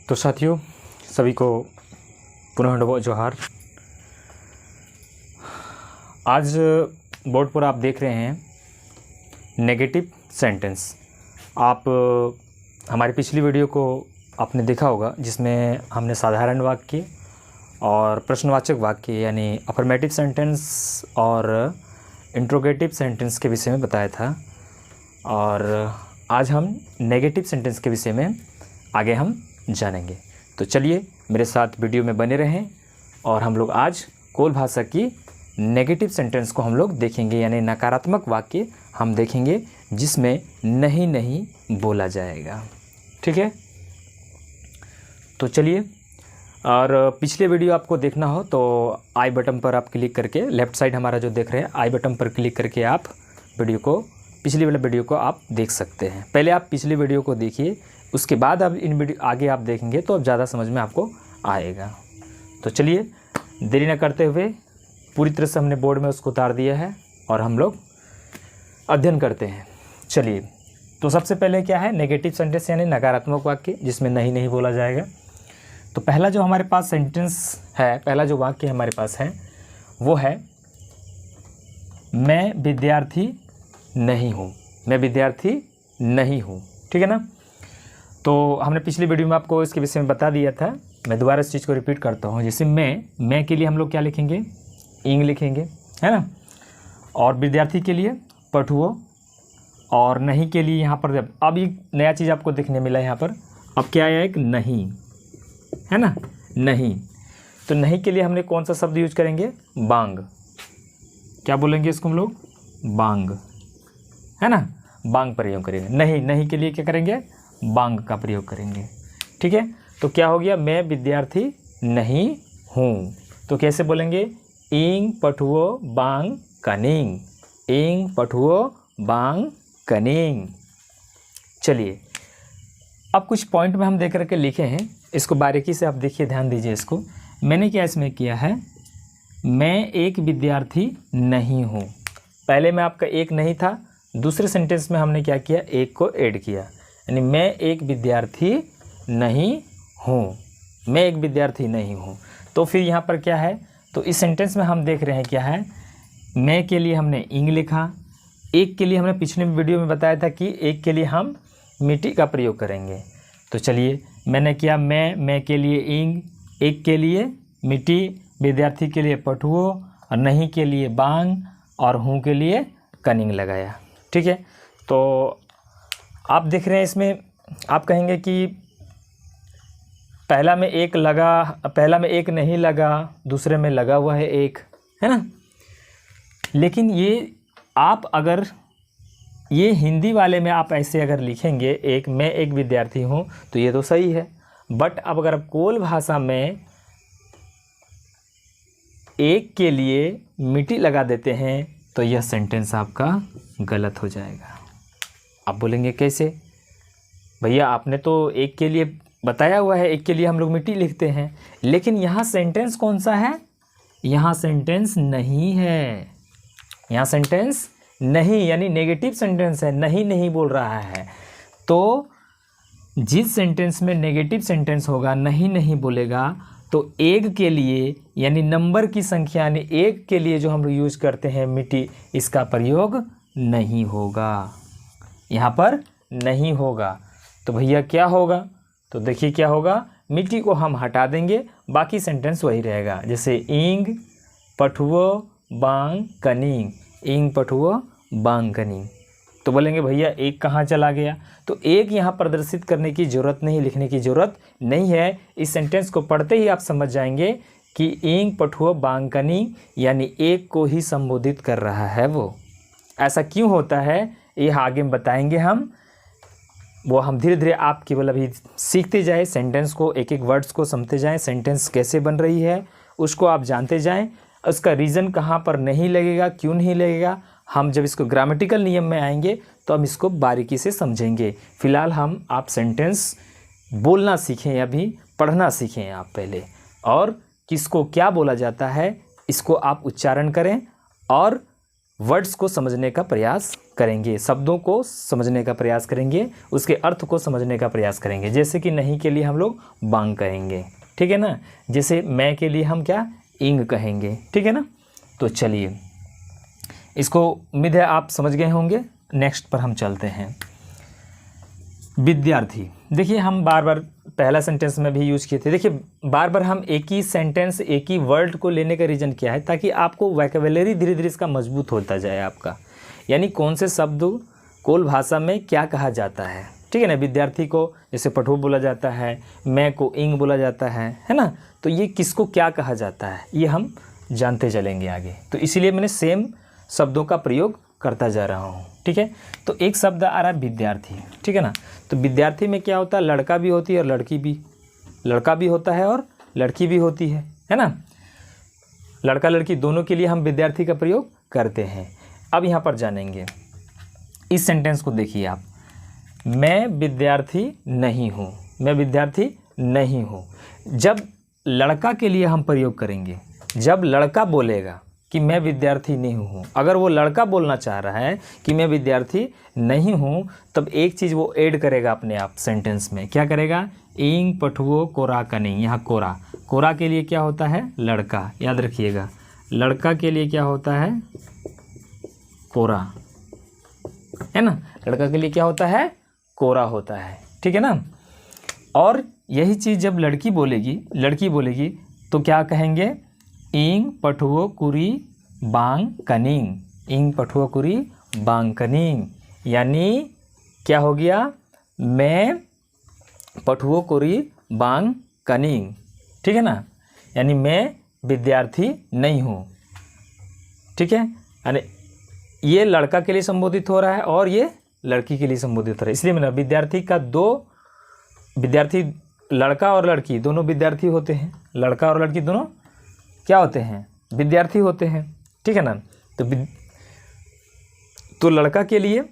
तो साथियों, सभी को पुनः जोहार। आज बोर्ड पर आप देख रहे हैं नेगेटिव सेंटेंस। आप हमारी पिछली वीडियो को आपने देखा होगा, जिसमें हमने साधारण वाक्य और प्रश्नवाचक वाक्य यानी अफर्मेटिव सेंटेंस और इंट्रोगेटिव सेंटेंस के विषय में बताया था। और आज हम नेगेटिव सेंटेंस के विषय में आगे हम जानेंगे। तो चलिए मेरे साथ वीडियो में बने रहें और हम लोग आज कोल भाषा की नेगेटिव सेंटेंस को हम लोग देखेंगे, यानी नकारात्मक वाक्य हम देखेंगे जिसमें नहीं बोला जाएगा। ठीक है, तो चलिए। और पिछले वीडियो आपको देखना हो तो आई बटन पर आप क्लिक करके, लेफ़्ट साइड हमारा जो देख रहे हैं, आई बटन पर क्लिक करके आप पिछली वाले वीडियो को आप देख सकते हैं। पहले आप पिछली वीडियो को देखिए, उसके बाद अब इन वीडियो आगे आप देखेंगे तो अब ज़्यादा समझ में आपको आएगा। तो चलिए देरी न करते हुए, पूरी तरह से हमने बोर्ड में उसको उतार दिया है और हम लोग अध्ययन करते हैं। चलिए, तो सबसे पहले क्या है, नेगेटिव सेंटेंस यानी नकारात्मक वाक्य जिसमें नहीं बोला जाएगा। तो पहला जो हमारे पास सेंटेंस है, पहला जो वाक्य हमारे पास है वो है मैं विद्यार्थी नहीं हूँ। मैं विद्यार्थी नहीं हूँ। ठीक है ना। तो हमने पिछली वीडियो में आपको इसके विषय में बता दिया था। मैं दोबारा इस चीज़ को रिपीट करता हूँ। जैसे मैं के लिए हम लोग क्या लिखेंगे, इंग लिखेंगे, है ना। और विद्यार्थी के लिए पठुओ, और नहीं के लिए यहाँ पर अब एक नया चीज़ आपको देखने मिला यहाँ पर। अब क्या आया, एक नहीं, है ना, नहीं। तो नहीं के लिए हमने कौन सा शब्द यूज करेंगे, बांग। क्या बोलेंगे इसको हम लोग, बांग, है ना, बांग प्रयोग करेंगे। नहीं के लिए क्या करेंगे, बांग का प्रयोग करेंगे। ठीक है। तो क्या हो गया, मैं विद्यार्थी नहीं हूँ। तो कैसे बोलेंगे, इंग पठुओ बांग कनिंग, इंग पठुओ बांग कनिंग। चलिए, अब कुछ पॉइंट में हम देख करके लिखे हैं, इसको बारीकी से आप देखिए, ध्यान दीजिए इसको। मैंने क्या इसमें किया है, मैं एक विद्यार्थी नहीं हूँ। पहले में आपका एक नहीं था, दूसरे सेंटेंस में हमने क्या किया, एक को ऐड किया, यानी मैं एक विद्यार्थी नहीं हूँ। मैं एक विद्यार्थी नहीं हूँ। तो फिर यहाँ पर क्या है, तो इस सेंटेंस में हम देख रहे हैं क्या है, मैं के लिए हमने इंग लिखा, एक के लिए हमने पिछले वीडियो में बताया था कि एक के लिए हम मिट्टी का प्रयोग करेंगे। तो चलिए, मैंने किया मैं के लिए इंग, एक के लिए मिट्टी, विद्यार्थी के लिए पठुओ, और नहीं के लिए बांग, और हूँ के लिए कनिंग लगाया। ठीक है। तो आप देख रहे हैं इसमें, आप कहेंगे कि पहला में एक नहीं लगा, दूसरे में लगा हुआ है एक, है ना। लेकिन ये आप अगर ये हिंदी वाले में आप ऐसे अगर लिखेंगे, मैं एक विद्यार्थी हूँ, तो ये तो सही है। बट अब अगर आप कोल भाषा में एक के लिए मिट्टी लगा देते हैं तो यह सेंटेंस आपका गलत हो जाएगा। आप बोलेंगे कैसे, भैया आपने तो एक के लिए बताया हुआ है, एक के लिए हम लोग मिट्टी लिखते हैं, लेकिन यहाँ सेंटेंस कौन सा है, यहाँ सेंटेंस नहीं है। यहाँ सेंटेंस नहीं यानी नेगेटिव सेंटेंस है, नहीं बोल रहा है। तो जिस सेंटेंस में नेगेटिव सेंटेंस होगा, नहीं बोलेगा, तो एक के लिए यानी नंबर की संख्या यानी एक के लिए जो हम लोग यूज करते हैं मिट्टी, इसका प्रयोग नहीं होगा, यहाँ पर नहीं होगा। तो भैया क्या होगा, तो देखिए क्या होगा, मिट्टी को हम हटा देंगे, बाकी सेंटेंस वही रहेगा। जैसे इंग पठुओ बांग कनिंग, इंग पठुओ बांग कनिंग। तो बोलेंगे भैया एक कहाँ चला गया, तो एक यहाँ प्रदर्शित करने की ज़रूरत नहीं, लिखने की ज़रूरत नहीं है। इस सेंटेंस को पढ़ते ही आप समझ जाएंगे कि इंग पठुओ बांग कनिंग यानी एक को ही संबोधित कर रहा है वो। ऐसा क्यों होता है ये आगे में बताएंगे हम, वो हम धीरे धीरे आप केवल अभी सीखते जाए, सेंटेंस को एक एक वर्ड्स को समझते जाएं, सेंटेंस कैसे बन रही है उसको आप जानते जाएं, उसका रीज़न कहाँ पर नहीं लगेगा, क्यों नहीं लगेगा। हम जब इसको ग्रामेटिकल नियम में आएंगे तो हम इसको बारीकी से समझेंगे। फ़िलहाल आप सेंटेंस बोलना सीखें, अभी पढ़ना सीखें आप पहले, और किसको क्या बोला जाता है इसको आप उच्चारण करें, और वर्ड्स को समझने का प्रयास करेंगे, शब्दों को समझने का प्रयास करेंगे, उसके अर्थ को समझने का प्रयास करेंगे। जैसे कि नहीं के लिए हम लोग बांग कहेंगे, ठीक है ना। जैसे मैं के लिए हम क्या इंग कहेंगे, ठीक है ना। तो चलिए, इसको उम्मीद है आप समझ गए होंगे। नेक्स्ट पर हम चलते हैं। विद्यार्थी, देखिए हम बार बार पहला सेंटेंस में भी यूज़ किए थे। देखिए बार बार हम एक ही सेंटेंस, एक ही वर्ड को लेने का रीज़न क्या है, ताकि आपको वोकैबुलरी धीरे धीरे इसका मजबूत होता जाए आपका, यानी कौन से शब्द कोल भाषा में क्या कहा जाता है, ठीक है ना। विद्यार्थी को जैसे पठो बोला जाता है, मैं को इंग बोला जाता है ना। तो ये किसको क्या कहा जाता है ये हम जानते चलेंगे आगे। तो इसीलिए मैंने सेम शब्दों का प्रयोग करता जा रहा हूँ, ठीक है। तो एक शब्द आ रहा है विद्यार्थी, ठीक है ना। तो विद्यार्थी में क्या होता है, लड़का भी होती है और लड़की भी, लड़का भी होता है और लड़की भी होती है ना। लड़का लड़की दोनों के लिए हम विद्यार्थी का प्रयोग करते हैं। अब यहाँ पर जानेंगे, इस सेंटेंस को देखिए आप, मैं विद्यार्थी नहीं हूँ, मैं विद्यार्थी नहीं हूँ। जब लड़का के लिए हम प्रयोग करेंगे, जब लड़का बोलेगा कि मैं विद्यार्थी नहीं हूँ, अगर वो लड़का बोलना चाह रहा है कि मैं विद्यार्थी नहीं हूँ, तब एक चीज़ वो ऐड करेगा अपने आप सेंटेंस में। क्या करेगा, इंग पठुओ कोरा कनिंग। यहाँ कोरा, कोरा के लिए क्या होता है, लड़का, याद रखिएगा। लड़का के लिए क्या होता है, कोरा, है ना। लड़का के लिए क्या होता है, कोरा होता है, ठीक है ना। और यही चीज़ जब लड़की बोलेगी तो क्या कहेंगे, इंग पठुओ कुरी बांग कनिंग, इंग पठुओ कुरी बांग कनिंग। यानी क्या हो गया, मैं पठुओ कुरी बांग कनिंग, ठीक है ना। यानी मैं विद्यार्थी नहीं हूँ, ठीक है। यानी ये लड़का के लिए संबोधित हो रहा है और ये लड़की के लिए संबोधित हो रहा है। इसलिए मैंने विद्यार्थी का विद्यार्थी, लड़का और लड़की दोनों विद्यार्थी होते हैं, लड़का और लड़की दोनों क्या होते हैं, विद्यार्थी होते हैं, ठीक है ना। तो लड़का के लिए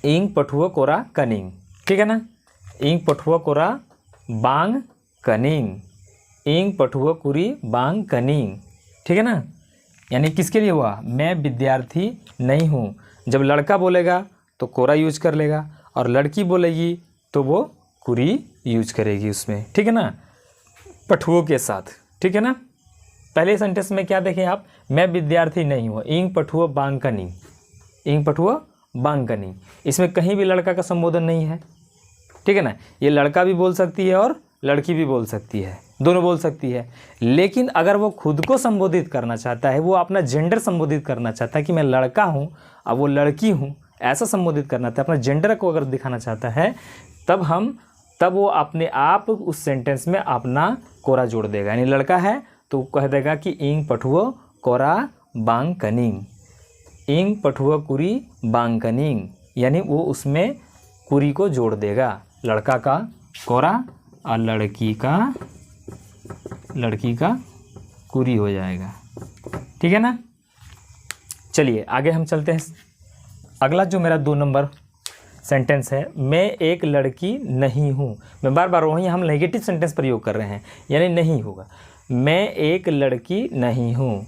इंग पठुओ कोरा कनिंग, ठीक है ना। इंग पठुओ कोरा बांग कनिंग, इंग पठुओ कुरी बांग कनिंग, ठीक है ना। यानी किसके लिए हुआ, मैं विद्यार्थी नहीं हूँ। जब लड़का बोलेगा तो कोरा यूज कर लेगा और लड़की बोलेगी तो वो कुरी यूज करेगी उसमें, ठीक है ना, पठुओं के साथ, ठीक है ना। पहले सेंटेंस में क्या देखें आप, मैं विद्यार्थी नहीं हूँ, इंग पठुओ बांग कनिंग, इंग पठुओ बांग कनिंग। इसमें कहीं भी लड़का का संबोधन नहीं है, ठीक है ना। ये लड़का भी बोल सकती है और लड़की भी बोल सकती है, दोनों बोल सकती है। लेकिन अगर वो खुद को संबोधित करना चाहता है, वो अपना जेंडर संबोधित करना चाहता है कि मैं लड़का हूँ अब वो लड़की हूँ, ऐसा संबोधित करना था, अपना जेंडर को अगर दिखाना चाहता है, तब वो अपने आप उस सेंटेंस में अपना कोरा जोड़ देगा। यानी लड़का है तो कह देगा कि इंग पठुओ कोरा बांग कनिंग, इंग पठुओ कुरी बांग कनिंग। यानी वो उसमें कुरी को जोड़ देगा, लड़का का कोरा और लड़की का कुरी हो जाएगा, ठीक है ना। चलिए आगे हम चलते हैं। अगला जो मेरा 2 नंबर सेंटेंस है, मैं एक लड़की नहीं हूँ। मैं बार बार वहीं हम नेगेटिव सेंटेंस प्रयोग कर रहे हैं, यानी नहीं होगा। मैं एक लड़की नहीं हूँ,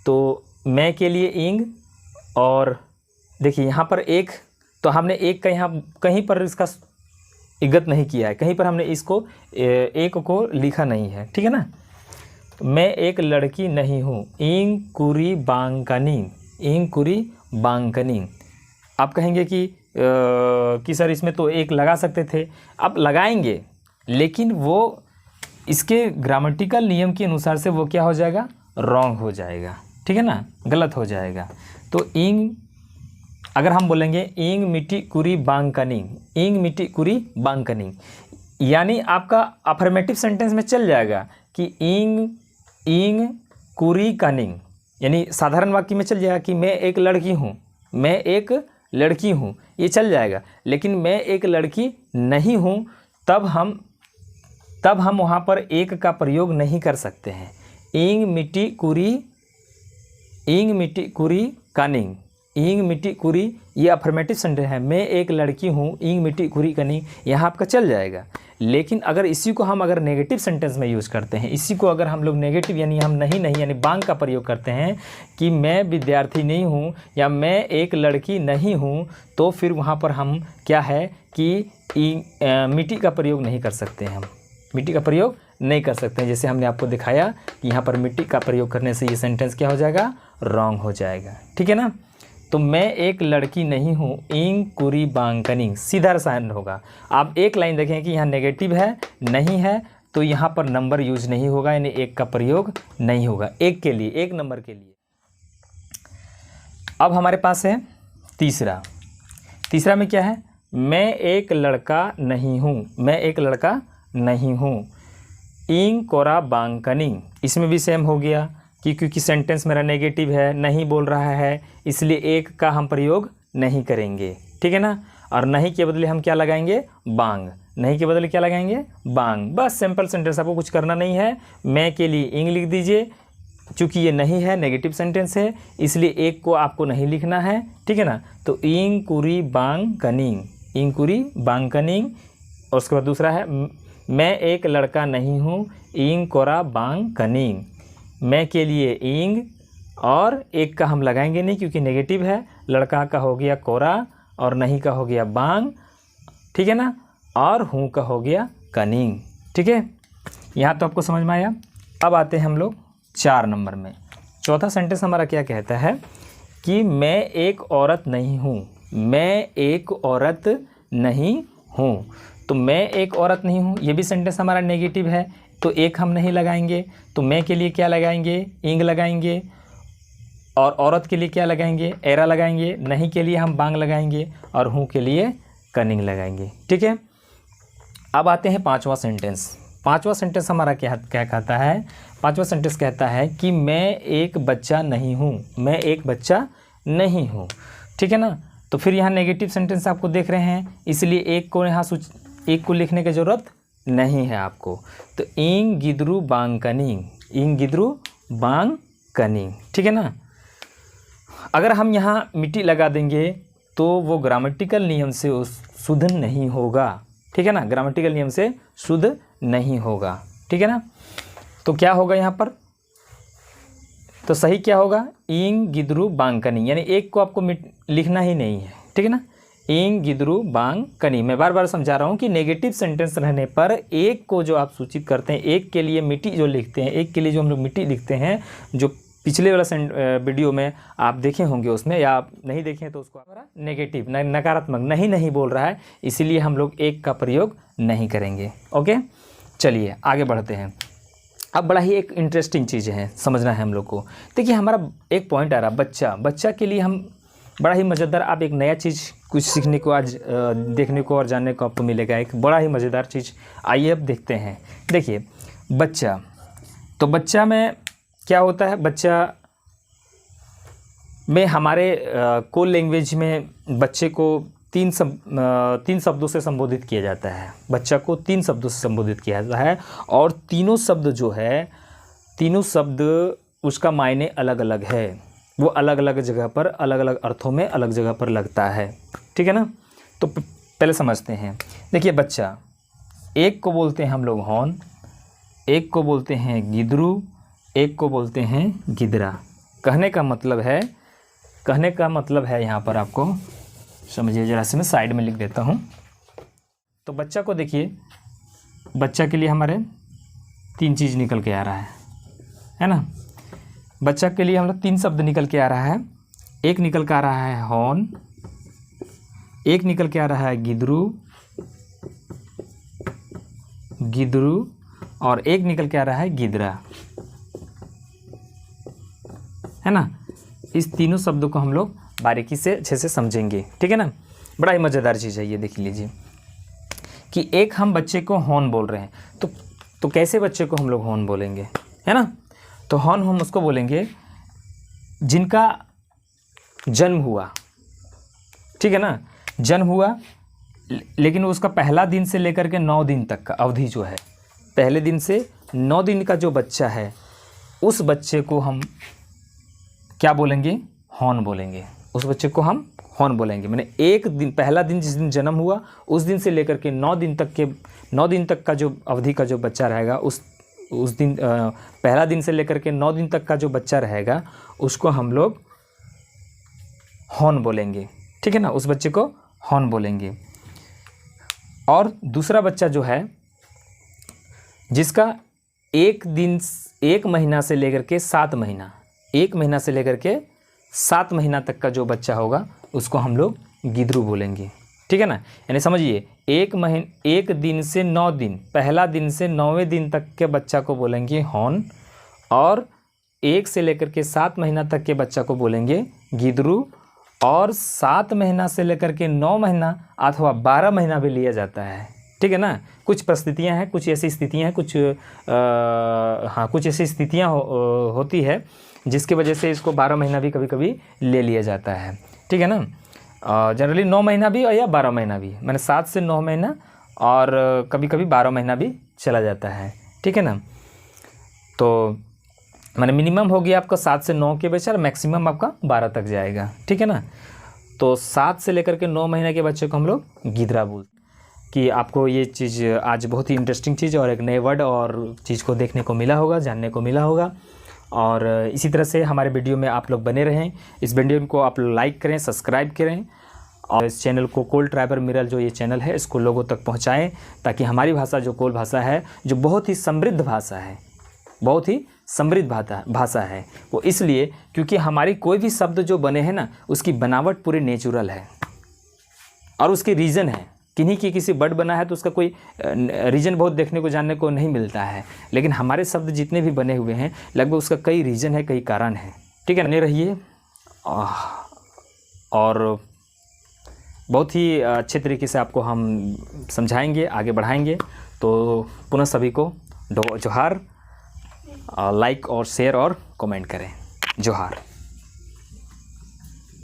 तो मैं के लिए इंग, और देखिए यहाँ पर एक, तो हमने एक का यहाँ कहीं पर इसका इगत नहीं किया है, कहीं पर हमने इसको एक को लिखा नहीं है, ठीक है ना। मैं एक लड़की नहीं हूँ, इंग कुरी बांकनी, इंग कुरी बांकनी। आप कहेंगे कि सर इसमें तो एक लगा सकते थे, आप लगाएंगे, लेकिन वो इसके ग्रामेटिकल नियम के अनुसार से वो क्या हो जाएगा, रॉन्ग हो जाएगा, ठीक है ना, गलत हो जाएगा। तो इंग अगर हम बोलेंगे इंग मिट्टी कुरी बांकनिंग, इंग मिट्टी कुरी बांकनिंग, यानी आपका अफर्मेटिव सेंटेंस में चल जाएगा कि इंग कुरी कनिंग, यानी साधारण वाक्य में चल जाएगा कि मैं एक लड़की हूँ, मैं एक लड़की हूँ, ये चल जाएगा। लेकिन मैं एक लड़की नहीं हूँ, तब हम वहाँ पर एक का प्रयोग नहीं कर सकते हैं। इंग मिट्टी कुरी कनिंग, इंग मिट्टी कुरी, ये अफर्मेटिव सेंटेंस है, मैं एक लड़की हूँ, इंग मिट्टी कुरी कनिंग, यहाँ आपका चल जाएगा। लेकिन अगर इसी को हम अगर नेगेटिव सेंटेंस में यूज़ करते हैं, इसी को अगर हम लोग नेगेटिव यानी हम नहीं यानी बांग का प्रयोग करते हैं कि मैं विद्यार्थी नहीं हूँ या मैं एक लड़की नहीं हूँ, तो फिर वहाँ पर हम क्या है कि मिट्टी का प्रयोग नहीं कर सकते हैं, हम मिट्टी का प्रयोग नहीं कर सकते हैं। जैसे हमने आपको दिखाया कि यहाँ पर मिट्टी का प्रयोग करने से ये सेंटेंस क्या हो जाएगा, रॉन्ग हो जाएगा। ठीक है ना। तो मैं एक लड़की नहीं हूँ, इंग कुरी बांकनिंग, सीधा साइन होगा। आप एक लाइन देखें कि यहाँ नेगेटिव है, नहीं है, तो यहाँ पर नंबर यूज नहीं होगा, यानी एक का प्रयोग नहीं होगा, एक के लिए, एक नंबर के लिए। अब हमारे पास है तीसरा में क्या है, मैं एक लड़का नहीं हूँ, मैं एक लड़का नहीं हूँ, इंग कोरा बांकनिंग, इसमें भी सेम हो गया कि क्योंकि सेंटेंस मेरा नेगेटिव है, नहीं बोल रहा है, इसलिए एक का हम प्रयोग नहीं करेंगे। ठीक है ना। और नहीं के बदले हम क्या लगाएंगे, बांग, नहीं के बदले क्या लगाएंगे, बांग। बस सिंपल सेंटेंस, आपको कुछ करना नहीं है। मैं के लिए इंग लिख दीजिए, चूँकि ये नहीं है, नेगेटिव सेंटेंस है, इसलिए एक को आपको नहीं लिखना है। ठीक है ना। तो इंग कुरी बांकनिंग, इंग कुरी बांकनिंग। और उसके बाद दूसरा है मैं एक लड़का नहीं हूँ, इंग कोरा बांकनिंग, मैं के लिए इंग और एक का हम लगाएंगे नहीं क्योंकि नेगेटिव है, लड़का का हो गया कोरा और नहीं का हो गया बांग। ठीक है ना। और हूँ का हो गया कनिंग। ठीक है, यहाँ तो आपको समझ में आया। अब आते हैं हम लोग 4 नंबर में। चौथा सेंटेंस हमारा क्या कहता है कि मैं एक औरत नहीं हूँ, मैं एक औरत नहीं हूँ। तो मैं एक औरत नहीं हूँ, ये भी सेंटेंस हमारा नेगेटिव है, तो एक हम नहीं लगाएंगे। तो मैं के लिए क्या लगाएंगे, इंग लगाएंगे। और औरत के लिए क्या लगाएंगे, एरा लगाएंगे। नहीं के लिए हम बांग लगाएंगे और हूँ के लिए कनिंग लगाएंगे। ठीक है। अब आते हैं 5वां सेंटेंस। 5वां सेंटेंस हमारा क्या कहता है, 5वां सेंटेंस कहता है कि मैं एक बच्चा नहीं हूँ, मैं एक बच्चा नहीं हूँ। ठीक है ना। तो फिर यहाँ नेगेटिव सेंटेंस आपको देख रहे हैं, इसलिए एक को यहाँ एक को लिखने की ज़रूरत नहीं है आपको। तो इंग गिद्रू बांग कनिंग, इंग गिद्रू बांग कनिंग। ठीक है ना। अगर हम यहाँ मिट्टी लगा देंगे तो वो ग्रामेटिकल नियम से शुद्ध नहीं होगा। ठीक है ना, ग्रामेटिकल नियम से शुद्ध नहीं होगा। ठीक है ना। तो क्या होगा यहाँ पर, तो सही क्या होगा, इंग गिद्रू बांग कनिंग, यानी एक को आपको लिखना ही नहीं है। ठीक है ना। इंग गिद्रू बांग कनिंग। मैं बार बार समझा रहा हूँ कि नेगेटिव सेंटेंस रहने पर एक को जो आप सूचित करते हैं, एक के लिए मिट्टी जो लिखते हैं, एक के लिए जो हम लोग मिट्टी लिखते हैं, जो पिछले वाला वीडियो में आप देखे होंगे उसमें, या आप नहीं देखें तो उसको हमारा नेगेटिव नकारात्मक नहीं बोल रहा है, इसीलिए हम लोग एक का प्रयोग नहीं करेंगे। ओके, चलिए आगे बढ़ते हैं। अब बड़ा ही एक इंटरेस्टिंग चीज़ है, समझना है हम लोग को। देखिए हमारा एक पॉइंट आ रहा, बच्चा के लिए हम बड़ा ही मज़ेदार, आप एक नया चीज़ कुछ सीखने को आज देखने को और जानने को आपको मिलेगा, एक बड़ा ही मज़ेदार चीज़। आइए अब देखते हैं। देखिए बच्चा, तो बच्चा में क्या होता है, बच्चा में हमारे कोल लैंग्वेज में बच्चे को 3 शब्दों से संबोधित किया जाता है। बच्चा को 3 शब्दों से संबोधित किया जाता है, और तीनों शब्द जो है, तीनों शब्द उसका मायने अलग अलग है, वो अलग अलग जगह पर, अलग अलग अर्थों में अलग जगह पर लगता है। ठीक है ना। तो पहले समझते हैं। देखिए बच्चा, एक को बोलते हैं हम लोग हॉर्न, एक को बोलते हैं गिद्रू, एक को बोलते हैं गिदरा। कहने का मतलब है यहाँ पर आपको समझिए, जरा से मैं साइड में लिख देता हूँ। तो बच्चा को देखिए, बच्चा के लिए हमारे 3 चीज़ निकल के आ रहा है ना। बच्चा के लिए हम लोग 3 शब्द निकल के आ रहा है। एक निकल के आ रहा है हॉर्न, एक निकल के आ रहा है गिद्रू, और एक निकल के आ रहा है गिदरा, है ना। इस तीनों शब्दों को हम लोग बारीकी से अच्छे से समझेंगे। ठीक है ना। बड़ा ही मज़ेदार चीज़ है ये, देख लीजिए कि एक हम बच्चे को हॉर्न बोल रहे हैं, तो कैसे बच्चे को हम लोग हॉर्न बोलेंगे, है ना। तो हॉर्न हम उसको बोलेंगे जिनका जन्म हुआ, ठीक है ना, जन्म हुआ, लेकिन उसका पहला दिन से लेकर के 9 दिन तक का अवधि जो है, पहले दिन से 9 दिन का जो बच्चा है, उस बच्चे को हम क्या बोलेंगे, हॉर्न बोलेंगे। उस बच्चे को हम हॉर्न बोलेंगे। मैंने एक दिन, पहला दिन जिस दिन जन्म हुआ उस दिन से लेकर के 9 दिन तक का जो अवधि का जो बच्चा रहेगा, उस दिन पहला दिन से लेकर के 9 दिन तक का जो बच्चा रहेगा उसको हम लोग हॉर्न बोलेंगे, ठीक है ना, उस बच्चे को हॉर्न बोलेंगे। और दूसरा बच्चा जो है जिसका एक महीना से लेकर के 7 महीना, 1 महीना से लेकर के 7 महीना तक का जो बच्चा होगा उसको हम लोग गिदरू बोलेंगे, ठीक है ना। यानी समझिए 1 दिन से 9 दिन, पहला दिन से 9वें दिन तक के बच्चा को बोलेंगे हॉर्न, और 1 से लेकर के 7 महीना तक के बच्चा को बोलेंगे गिदरू, और 7 महीना से लेकर के 9 महीना अथवा 12 महीना भी लिया जाता है, ठीक है ना। कुछ परिस्थितियां हैं, कुछ ऐसी स्थितियां हैं, कुछ ऐसी स्थितियां होती है जिसकी वजह से इसको 12 महीना भी कभी कभी ले लिया जाता है, ठीक है ना। जनरली 9 महीना भी या 12 महीना भी, मैंने 7 से 9 महीना और कभी कभी 12 महीना भी चला जाता है, ठीक है ना। तो मैंने मिनिमम हो गया आपका 7 से 9 के बच्चे और मैक्सिमम आपका 12 तक जाएगा, ठीक है ना। तो 7 से लेकर के 9 महीने के बच्चे को हम लोग गिदरा बोलते। कि आपको ये चीज़ आज बहुत ही इंटरेस्टिंग चीज़ और एक नए वर्ड और चीज़ को देखने को मिला होगा, जानने को मिला होगा। और इसी तरह से हमारे वीडियो में आप लोग बने रहें। इस वीडियो को आप लाइक करें, सब्सक्राइब करें, और इस चैनल को कोल ट्राइबर मिरर जो ये चैनल है इसको लोगों तक पहुंचाएं, ताकि हमारी भाषा जो कोल भाषा है, जो बहुत ही समृद्ध भाषा है, बहुत ही समृद्ध भाषा है, वो इसलिए क्योंकि हमारी कोई भी शब्द जो बने हैं ना, उसकी बनावट पूरी नेचुरल है और उसके रीज़न है। किन्हीं की किसी वर्ड बना है तो उसका कोई रीज़न बहुत देखने को जानने को नहीं मिलता है, लेकिन हमारे शब्द जितने भी बने हुए हैं लगभग उसका कई रीज़न है, कई कारण है, ठीक है। बने रहिए और बहुत ही अच्छे तरीके से आपको हम समझाएंगे, आगे बढ़ाएंगे। तो पुनः सभी को जोहार, लाइक और शेयर और कमेंट करें। जोहार।